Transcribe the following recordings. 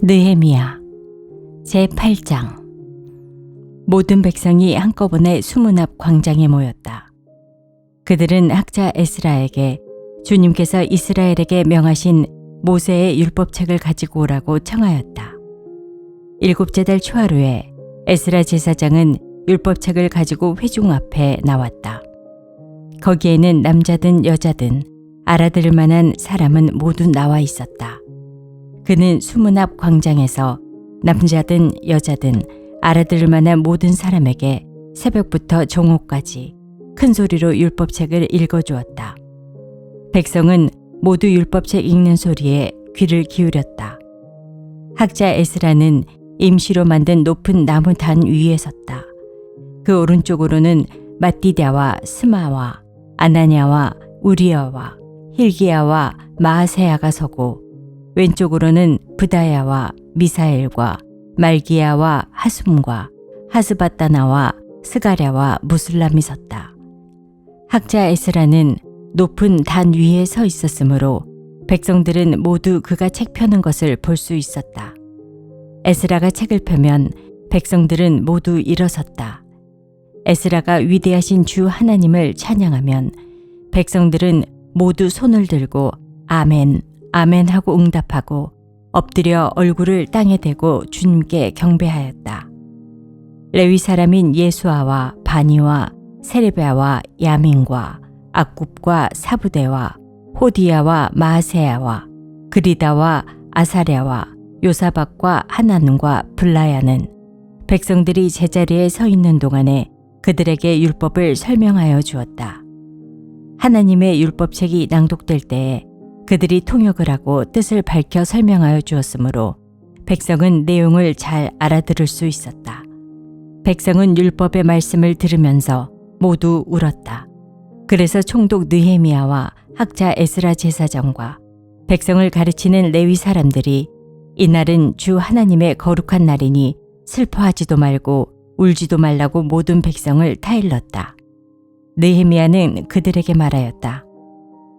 느헤미야 제8장. 모든 백성이 한꺼번에 수문 앞 광장에 모였다. 그들은 학자 에스라에게 주님께서 이스라엘에게 명하신 모세의 율법책을 가지고 오라고 청하였다. 7째 달 초하루에 에스라 제사장은 율법책을 가지고 회중 앞에 나왔다. 거기에는 남자든 여자든 알아들을 만한 사람은 모두 나와 있었다. 그는 수문 앞 광장에서 남자든 여자든 알아들을 만한 모든 사람에게 새벽부터 정오까지 큰 소리로 율법책을 읽어주었다. 백성은 모두 율법책 읽는 소리에 귀를 기울였다. 학자 에스라는 임시로 만든 높은 나무 단 위에 섰다. 그 오른쪽으로는 마띠랴와 스마와 아나냐와 우리야와 힐기야와 마아세야가 서고, 왼쪽으로는 브다야와 미사엘과 말기야와 하숨과 하스바따나와 스가랴와 무술람이 섰다. 학자 에스라는 높은 단 위에 서 있었으므로 백성들은 모두 그가 책 펴는 것을 볼 수 있었다. 에스라가 책을 펴면 백성들은 모두 일어섰다. 에스라가 위대하신 주 하나님을 찬양하면 백성들은 모두 손을 들고 아멘, 아멘 하고 응답하고 엎드려 얼굴을 땅에 대고 주님께 경배하였다. 레위 사람인 예수아와 바니와 세레베아와 야민과 악굽과 사부대와 호디야와 마아세야와 그리다와 아사랴와 요사박과 하난과 블라야는 백성들이 제자리에 서 있는 동안에 그들에게 율법을 설명하여 주었다. 하나님의 율법책이 낭독될 때에 그들이 통역을 하고 뜻을 밝혀 설명하여 주었으므로 백성은 내용을 잘 알아들을 수 있었다. 백성은 율법의 말씀을 들으면서 모두 울었다. 그래서 총독 느헤미야와 학자 에스라 제사장과 백성을 가르치는 레위 사람들이 이날은 주 하나님의 거룩한 날이니 슬퍼하지도 말고 울지도 말라고 모든 백성을 타일렀다. 느헤미야는 그들에게 말하였다.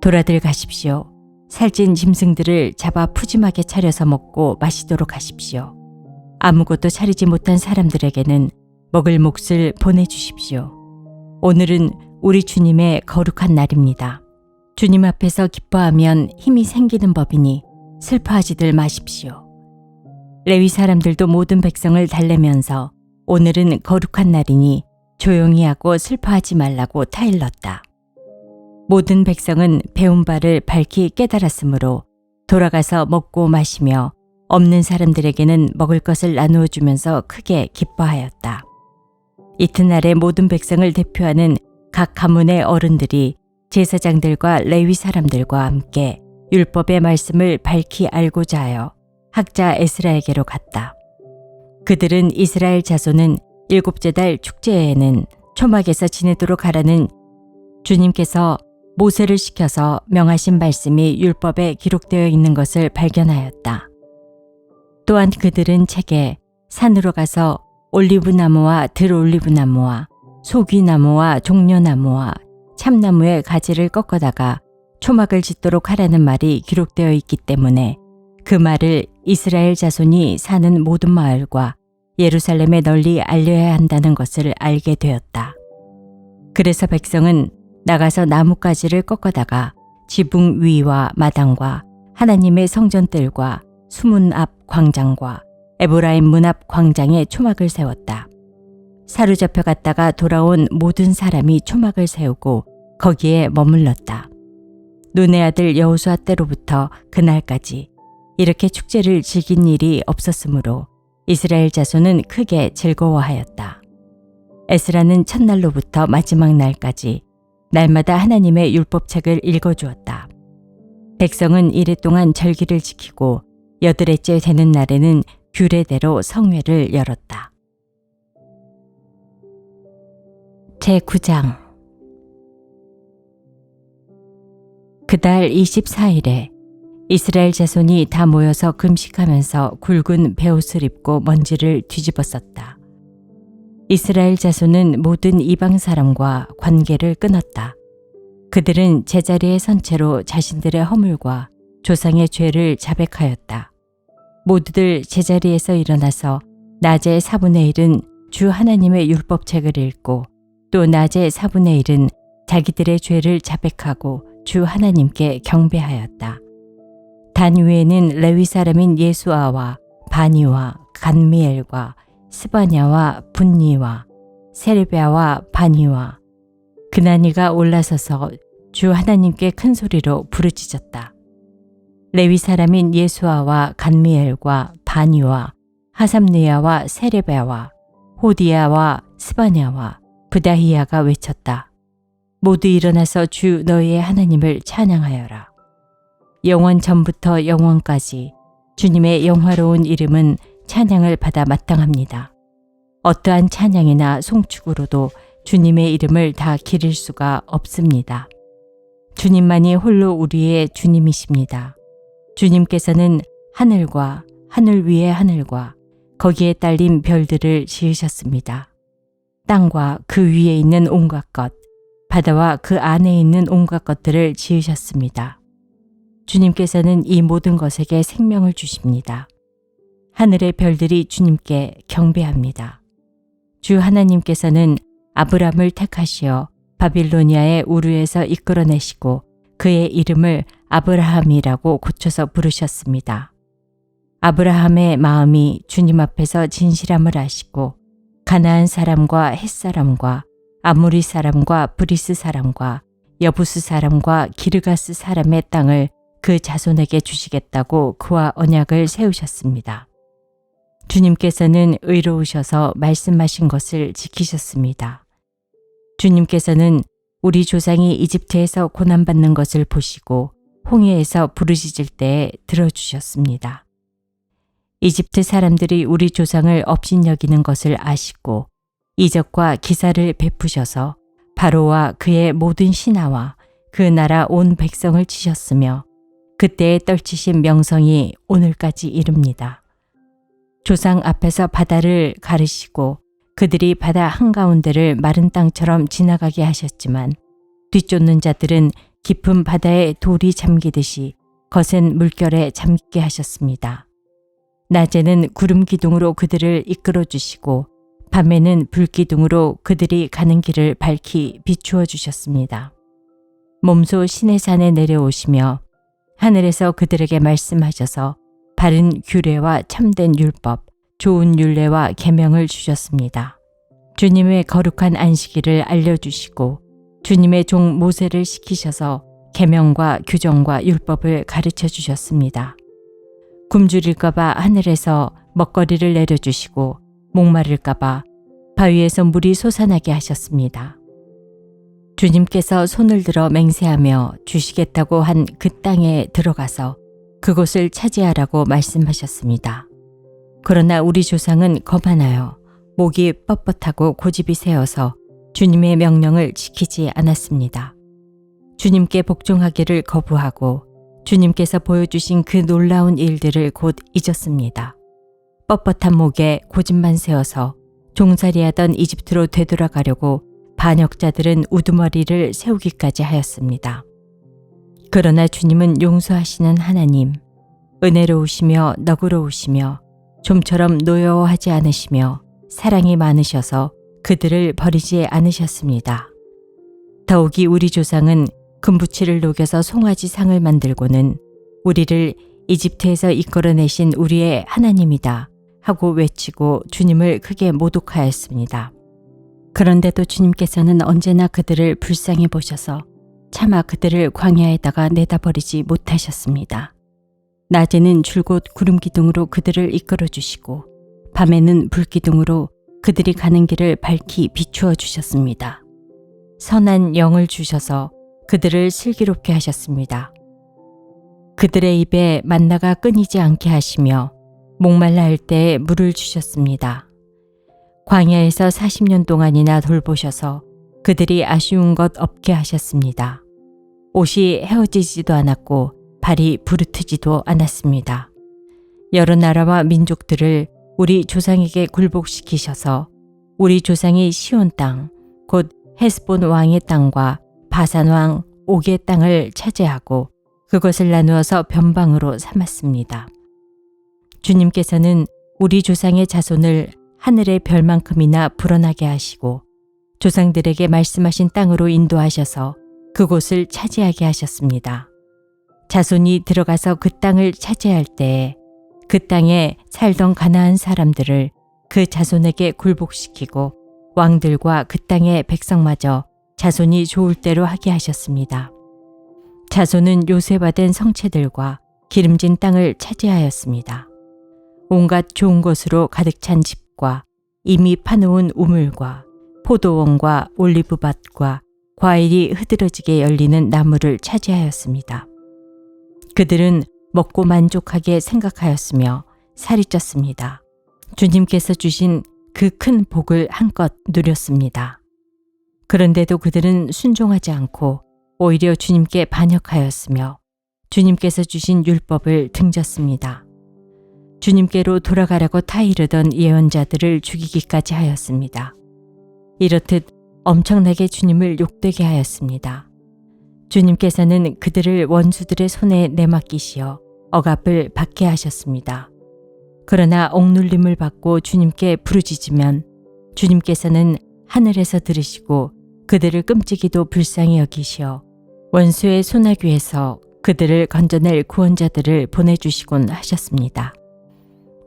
돌아들 가십시오. 살찐 짐승들을 잡아 푸짐하게 차려서 먹고 마시도록 하십시오. 아무것도 차리지 못한 사람들에게는 먹을 몫을 보내주십시오. 오늘은 우리 주님의 거룩한 날입니다. 주님 앞에서 기뻐하면 힘이 생기는 법이니 슬퍼하지들 마십시오. 레위 사람들도 모든 백성을 달래면서 오늘은 거룩한 날이니 조용히 하고 슬퍼하지 말라고 타일렀다. 모든 백성은 배운 바를 밝히 깨달았으므로 돌아가서 먹고 마시며 없는 사람들에게는 먹을 것을 나누어 주면서 크게 기뻐하였다. 이튿날에 모든 백성을 대표하는 각 가문의 어른들이 제사장들과 레위 사람들과 함께 율법의 말씀을 밝히 알고자 하여 학자 에스라에게로 갔다. 그들은 이스라엘 자손은 7째 달 축제에는 초막에서 지내도록 하라는 주님께서 모세를 시켜서 명하신 말씀이 율법에 기록되어 있는 것을 발견하였다. 또한 그들은 책에 산으로 가서 올리브나무와 들올리브나무와 소귀나무와 종려나무와 참나무의 가지를 꺾어다가 초막을 짓도록 하라는 말이 기록되어 있기 때문에 그 말을 이스라엘 자손이 사는 모든 마을과 예루살렘에 널리 알려야 한다는 것을 알게 되었다. 그래서 백성은 나가서 나뭇가지를 꺾어다가 지붕 위와 마당과 하나님의 성전뜰과 수문 앞 광장과 에브라임 문 앞 광장에 초막을 세웠다. 사로잡혀 갔다가 돌아온 모든 사람이 초막을 세우고 거기에 머물렀다. 눈의 아들 여호수아 때로부터 그날까지 이렇게 축제를 즐긴 일이 없었으므로 이스라엘 자손은 크게 즐거워하였다. 에스라는 첫날로부터 마지막 날까지 날마다 하나님의 율법책을 읽어주었다. 백성은 이래 동안 절기를 지키고 8회째 되는 날에는 규례대로 성회를 열었다. 제9장. 그달 24일에 이스라엘 자손이 다 모여서 금식하면서 굵은 베옷을 입고 먼지를 뒤집어 썼다. 이스라엘 자손은 모든 이방 사람과 관계를 끊었다. 그들은 제자리에 선 채로 자신들의 허물과 조상의 죄를 자백하였다. 모두들 제자리에서 일어나서 낮의 4분의 1은 주 하나님의 율법책을 읽고 또 낮의 4분의 1은 자기들의 죄를 자백하고 주 하나님께 경배하였다. 단 위에는 레위 사람인 예수아와 바니와 간미엘과 스바냐와 분니와 세레비아와 바니와 그나니가 올라서서 주 하나님께 큰 소리로 부르짖었다. 레위 사람인 예수아와 간미엘과 바니와 하삼느야와 세레비아와 호디야와 스바냐와 브다히야가 외쳤다. 모두 일어나서 주 너희의 하나님을 찬양하여라. 영원 전부터 영원까지 주님의 영화로운 이름은 찬양을 받아 마땅합니다. 어떠한 찬양이나 송축으로도 주님의 이름을 다 기릴 수가 없습니다. 주님만이 홀로 우리의 주님이십니다. 주님께서는 하늘과 하늘 위의 하늘과 거기에 딸린 별들을 지으셨습니다. 땅과 그 위에 있는 온갖 것, 바다와 그 안에 있는 온갖 것들을 지으셨습니다. 주님께서는 이 모든 것에게 생명을 주십니다. 하늘의 별들이 주님께 경배합니다. 주 하나님께서는 아브람을 택하시어 바빌로니아의 우르에서 이끌어내시고 그의 이름을 아브라함이라고 고쳐서 부르셨습니다. 아브라함의 마음이 주님 앞에서 진실함을 아시고 가나안 사람과 헷 사람과 아모리 사람과 브리스 사람과 여부스 사람과 기르가스 사람의 땅을 그 자손에게 주시겠다고 그와 언약을 세우셨습니다. 주님께서는 의로우셔서 말씀하신 것을 지키셨습니다. 주님께서는 우리 조상이 이집트에서 고난받는 것을 보시고 홍해에서 부르짖을 때에 들어주셨습니다. 이집트 사람들이 우리 조상을 업신여기는 것을 아시고 이적과 기사를 베푸셔서 바로와 그의 모든 신하와 그 나라 온 백성을 치셨으며 그때에 떨치신 명성이 오늘까지 이릅니다. 조상 앞에서 바다를 가르시고 그들이 바다 한가운데를 마른 땅처럼 지나가게 하셨지만 뒤쫓는 자들은 깊은 바다에 돌이 잠기듯이 거센 물결에 잠기게 하셨습니다. 낮에는 구름 기둥으로 그들을 이끌어 주시고 밤에는 불 기둥으로 그들이 가는 길을 밝히 비추어 주셨습니다. 몸소 시내산에 내려오시며 하늘에서 그들에게 말씀하셔서 바른 규례와 참된 율법, 좋은 율례와 계명을 주셨습니다. 주님의 거룩한 안식일을 알려주시고 주님의 종 모세를 시키셔서 계명과 규정과 율법을 가르쳐 주셨습니다. 굶주릴까 봐 하늘에서 먹거리를 내려주시고 목마를까 봐 바위에서 물이 솟아나게 하셨습니다. 주님께서 손을 들어 맹세하며 주시겠다고 한 그 땅에 들어가서 그곳을 차지하라고 말씀하셨습니다. 그러나 우리 조상은 거만하여 목이 뻣뻣하고 고집이 세어서 주님의 명령을 지키지 않았습니다. 주님께 복종하기를 거부하고 주님께서 보여주신 그 놀라운 일들을 곧 잊었습니다. 뻣뻣한 목에 고집만 세워서 종살이하던 이집트로 되돌아가려고 반역자들은 우두머리를 세우기까지 하였습니다. 그러나 주님은 용서하시는 하나님, 은혜로우시며 너그러우시며 좀처럼 노여워하지 않으시며 사랑이 많으셔서 그들을 버리지 않으셨습니다. 더욱이 우리 조상은 금부치를 녹여서 송아지 상을 만들고는 우리를 이집트에서 이끌어내신 우리의 하나님이다 하고 외치고 주님을 크게 모독하였습니다. 그런데도 주님께서는 언제나 그들을 불쌍히 보셔서 차마 그들을 광야에다가 내다버리지 못하셨습니다. 낮에는 줄곧 구름 기둥으로 그들을 이끌어 주시고 밤에는 불 기둥으로 그들이 가는 길을 밝히 비추어 주셨습니다. 선한 영을 주셔서 그들을 슬기롭게 하셨습니다. 그들의 입에 만나가 끊이지 않게 하시며 목말라 할 때에 물을 주셨습니다. 광야에서 40년 동안이나 돌보셔서 그들이 아쉬운 것 없게 하셨습니다. 옷이 헤어지지도 않았고 발이 부르트지도 않았습니다. 여러 나라와 민족들을 우리 조상에게 굴복시키셔서 우리 조상이 시온 땅, 곧 헤스본 왕의 땅과 바산 왕 옥의 땅을 차지하고 그것을 나누어서 변방으로 삼았습니다. 주님께서는 우리 조상의 자손을 하늘의 별만큼이나 불어나게 하시고 조상들에게 말씀하신 땅으로 인도하셔서 그곳을 차지하게 하셨습니다. 자손이 들어가서 그 땅을 차지할 때에 그 땅에 살던 가나안 사람들을 그 자손에게 굴복시키고 왕들과 그 땅의 백성마저 자손이 좋을 대로 하게 하셨습니다. 자손은 요새화된 성체들과 기름진 땅을 차지하였습니다. 온갖 좋은 것으로 가득 찬 집과 이미 파놓은 우물과 포도원과 올리브밭과 과일이 흐드러지게 열리는 나무를 차지하였습니다. 그들은 먹고 만족하게 생각하였으며 살이 쪘습니다. 주님께서 주신 그 큰 복을 한껏 누렸습니다. 그런데도 그들은 순종하지 않고 오히려 주님께 반역하였으며 주님께서 주신 율법을 등졌습니다. 주님께로 돌아가라고 타이르던 예언자들을 죽이기까지 하였습니다. 이렇듯 엄청나게 주님을 욕되게 하였습니다. 주님께서는 그들을 원수들의 손에 내맡기시어 억압을 받게 하셨습니다. 그러나 억눌림을 받고 주님께 부르짖으면 주님께서는 하늘에서 들으시고 그들을 끔찍이도 불쌍히 여기시어 원수의 소나귀에서 그들을 건져낼 구원자들을 보내주시곤 하셨습니다.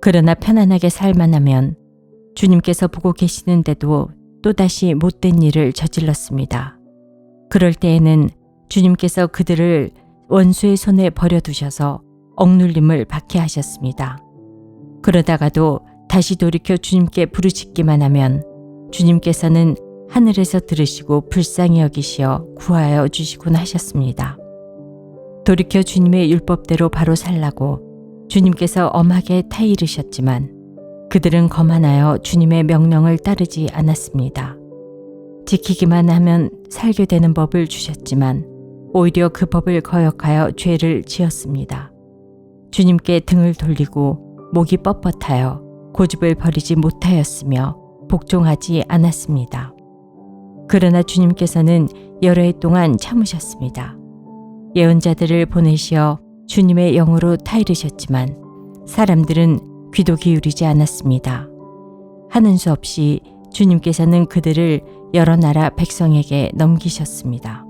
그러나 편안하게 살만하면 주님께서 보고 계시는데도 또다시 못된 일을 저질렀습니다. 그럴 때에는 주님께서 그들을 원수의 손에 버려두셔서 억눌림을 받게 하셨습니다. 그러다가도 다시 돌이켜 주님께 부르짖기만 하면 주님께서는 하늘에서 들으시고 불쌍히 여기시어 구하여 주시곤 하셨습니다. 돌이켜 주님의 율법대로 바로 살라고 주님께서 엄하게 타이르셨지만 그들은 거만하여 주님의 명령을 따르지 않았습니다. 지키기만 하면 살게 되는 법을 주셨지만 오히려 그 법을 거역하여 죄를 지었습니다. 주님께 등을 돌리고 목이 뻣뻣하여 고집을 버리지 못하였으며 복종하지 않았습니다. 그러나 주님께서는 여러 해 동안 참으셨습니다. 예언자들을 보내시어 주님의 영으로 타이르셨지만 사람들은 귀도 기울이지 않았습니다. 하는 수 없이 주님께서는 그들을 여러 나라 백성에게 넘기셨습니다.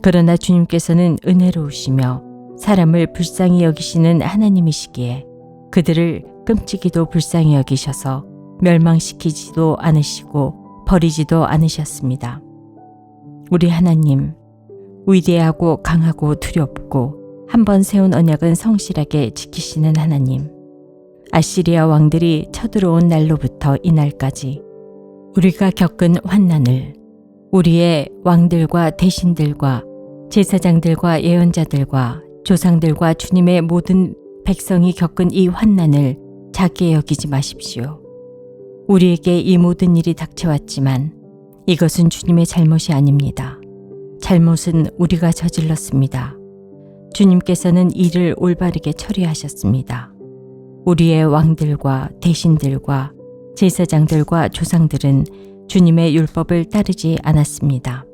그러나 주님께서는 은혜로우시며 사람을 불쌍히 여기시는 하나님이시기에 그들을 끔찍이도 불쌍히 여기셔서 멸망시키지도 않으시고 버리지도 않으셨습니다. 우리 하나님, 위대하고 강하고 두렵고 한 번 세운 언약은 성실하게 지키시는 하나님, 아시리아 왕들이 쳐들어온 날로부터 이날까지 우리가 겪은 환난을 우리의 왕들과 대신들과 제사장들과 예언자들과 조상들과 주님의 모든 백성이 겪은 이 환난을 작게 여기지 마십시오. 우리에게 이 모든 일이 닥쳐왔지만 이것은 주님의 잘못이 아닙니다. 잘못은 우리가 저질렀습니다. 주님께서는 이를 올바르게 처리하셨습니다. 우리의 왕들과 대신들과 제사장들과 조상들은 주님의 율법을 따르지 않았습니다.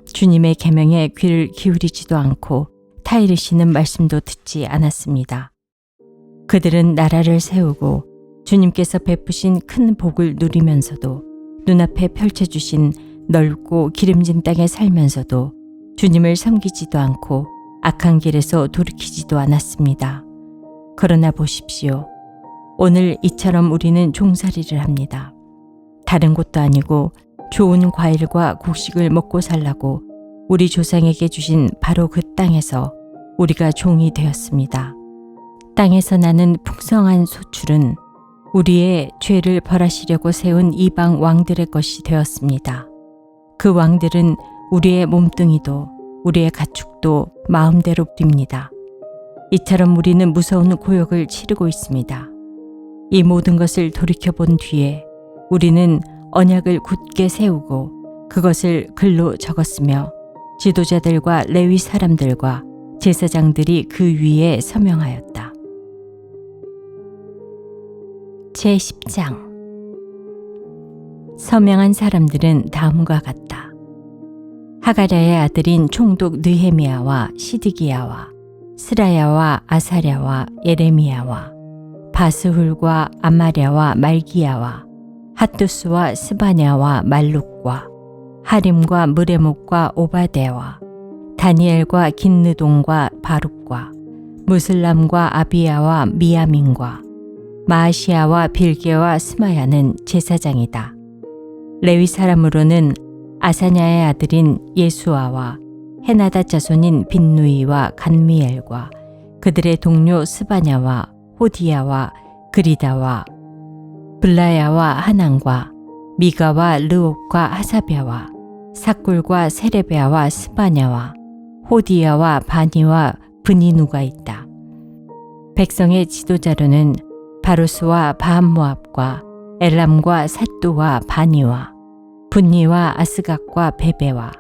주님의 계명에 귀를 기울이지도 않고 타이르시는 말씀도 듣지 않았습니다. 그들은 나라를 세우고 주님께서 베푸신 큰 복을 누리면서도 눈앞에 펼쳐주신 넓고 기름진 땅에 살면서도 주님을 섬기지도 않고 악한 길에서 돌이키지도 않았습니다. 그러나 보십시오. 오늘 이처럼 우리는 종살이를 합니다. 다른 곳도 아니고 좋은 과일과 곡식을 먹고 살라고 우리 조상에게 주신 바로 그 땅에서 우리가 종이 되었습니다. 땅에서 나는 풍성한 소출은 우리의 죄를 벌하시려고 세운 이방 왕들의 것이 되었습니다. 그 왕들은 우리의 몸뚱이도 우리의 가축도 마음대로 부립니다. 이처럼 우리는 무서운 고역을 치르고 있습니다. 이 모든 것을 돌이켜본 뒤에 우리는 언약을 굳게 세우고 그것을 글로 적었으며 지도자들과 레위 사람들과 제사장들이 그 위에 서명하였다. 제10장 서명한 사람들은 다음과 같다. 하가랴의 아들인 총독 느헤미야와 시드기야와 스라야와 아사랴와 예레미야와 바스훌과 아마랴와 말기야와 핫두스와 스바냐와 말룩과 하림과 무레목과 오바데와 다니엘과 긴느동과 바룩과 무슬람과 아비야와 미야민과 마아시아와 빌게와 스마야는 제사장이다. 레위 사람으로는 아사냐의 아들인 예수아와 헤나다 자손인 빈누이와 간미엘과 그들의 동료 스바냐와 호디야와 그리다와 블라야와 하난과 미가와 르옥과 하사랴와 사꿀과 세레베아와 스바냐와 호디야와 바니와 브니누가 있다. 백성의 지도자로는 바루스와 바함모압과 엘람과 삿두와 바니와 분니와 아스각과 베베와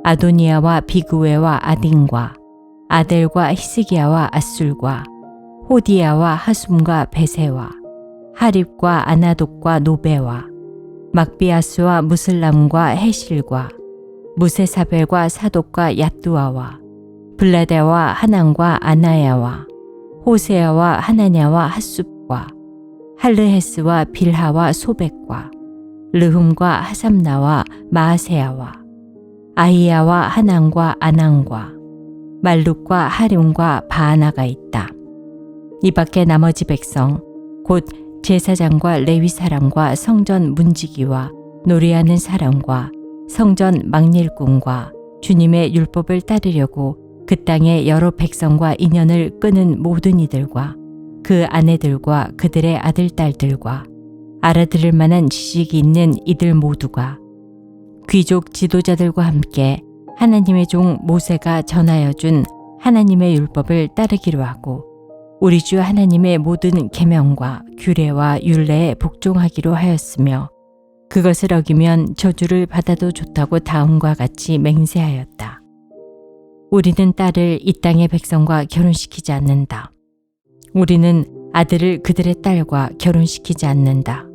아도니아와 비그웨와 아딘과 아델과 히스기야와 아술과 호디야와 하숨과 베세와 하립과 아나독과 노베와 막비아스와 무슬람과 헤실과 무세사벨과 사독과 얏두아와 블라데와 하난과 아나야와 호세아와 하나냐와 핫숲과 할르헤스와 빌하와 소백과 르흠과 하삼나와 마아세야와 아히야와 하난과 아난과 말룩과 하림과 바하나가 있다. 이 밖에 나머지 백성 곧 제사장과 레위 사람과 성전 문지기와 노래하는 사람과 성전 막일꾼과 주님의 율법을 따르려고 그 땅의 여러 백성과 인연을 끄는 모든 이들과 그 아내들과 그들의 아들 딸들과 알아들을 만한 지식이 있는 이들 모두가 귀족 지도자들과 함께 하나님의 종 모세가 전하여 준 하나님의 율법을 따르기로 하고 우리 주 하나님의 모든 계명과 규례와 율례에 복종하기로 하였으며 그것을 어기면 저주를 받아도 좋다고 다음과 같이 맹세하였다. 우리는 딸을 이 땅의 백성과 결혼시키지 않는다. 우리는 아들을 그들의 딸과 결혼시키지 않는다.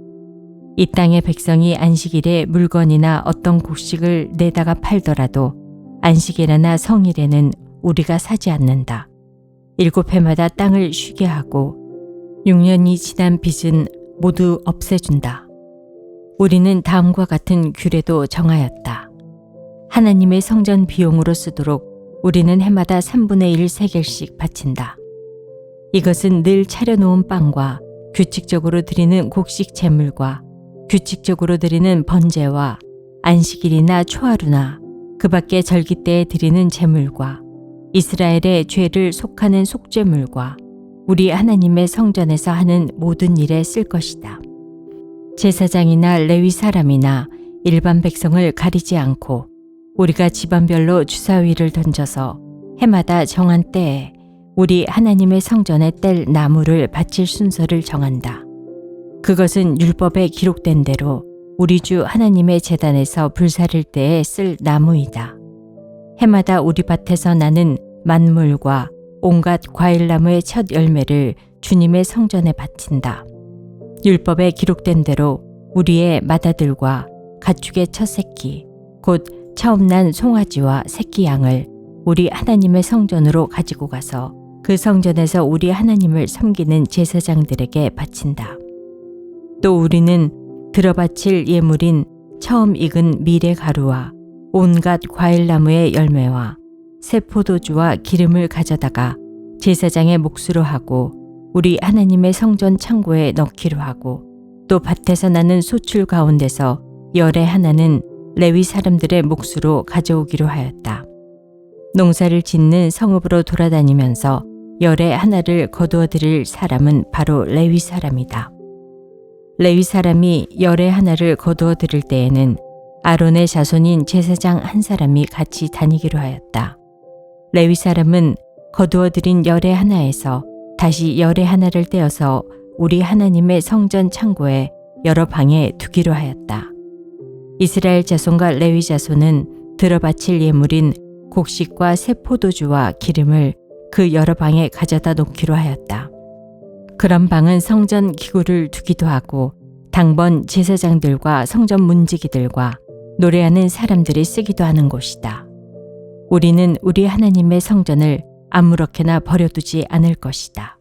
이 땅의 백성이 안식일에 물건이나 어떤 곡식을 내다가 팔더라도 안식일이나 성일에는 우리가 사지 않는다. 7해마다 땅을 쉬게 하고 6년이 지난 빚은 모두 없애준다. 우리는 다음과 같은 규례도 정하였다. 하나님의 성전 비용으로 쓰도록 우리는 해마다 3분의 1 세겔씩 바친다. 이것은 늘 차려놓은 빵과 규칙적으로 드리는 곡식 제물과 규칙적으로 드리는 번제와 안식일이나 초하루나 그 밖에 절기 때에 드리는 제물과 이스라엘의 죄를 속하는 속죄물과 우리 하나님의 성전에서 하는 모든 일에 쓸 것이다. 제사장이나 레위 사람이나 일반 백성을 가리지 않고 우리가 집안별로 주사위를 던져서 해마다 정한 때에 우리 하나님의 성전에 뗄 나무를 바칠 순서를 정한다. 그것은 율법에 기록된 대로 우리 주 하나님의 제단에서 불사를 때에 쓸 나무이다. 해마다 우리 밭에서 나는 만물과 온갖 과일나무의 첫 열매를 주님의 성전에 바친다. 율법에 기록된 대로 우리의 맏아들과 가축의 첫 새끼, 곧 처음 난 송아지와 새끼 양을 우리 하나님의 성전으로 가지고 가서 그 성전에서 우리 하나님을 섬기는 제사장들에게 바친다. 또 우리는 들어바칠 예물인 처음 익은 밀의 가루와 온갖 과일나무의 열매와 새 포도주와 기름을 가져다가 제사장의 몫으로 하고 우리 하나님의 성전 창고에 넣기로 하고 또 밭에서 나는 소출 가운데서 열의 하나는 레위 사람들의 몫으로 가져오기로 하였다. 농사를 짓는 성읍으로 돌아다니면서 열의 하나를 거두어 드릴 사람은 바로 레위 사람이다. 레위 사람이 열의 하나를 거두어 드릴 때에는 아론의 자손인 제사장 한 사람이 같이 다니기로 하였다. 레위 사람은 거두어 드린 열의 하나에서 다시 열의 하나를 떼어서 우리 하나님의 성전 창고에 여러 방에 두기로 하였다. 이스라엘 자손과 레위 자손은 들어바칠 예물인 곡식과 새 포도주와 기름을 그 여러 방에 가져다 놓기로 하였다. 그런 방은 성전 기구를 두기도 하고 당번 제사장들과 성전 문지기들과 노래하는 사람들이 쓰기도 하는 곳이다. 우리는 우리 하나님의 성전을 아무렇게나 버려두지 않을 것이다.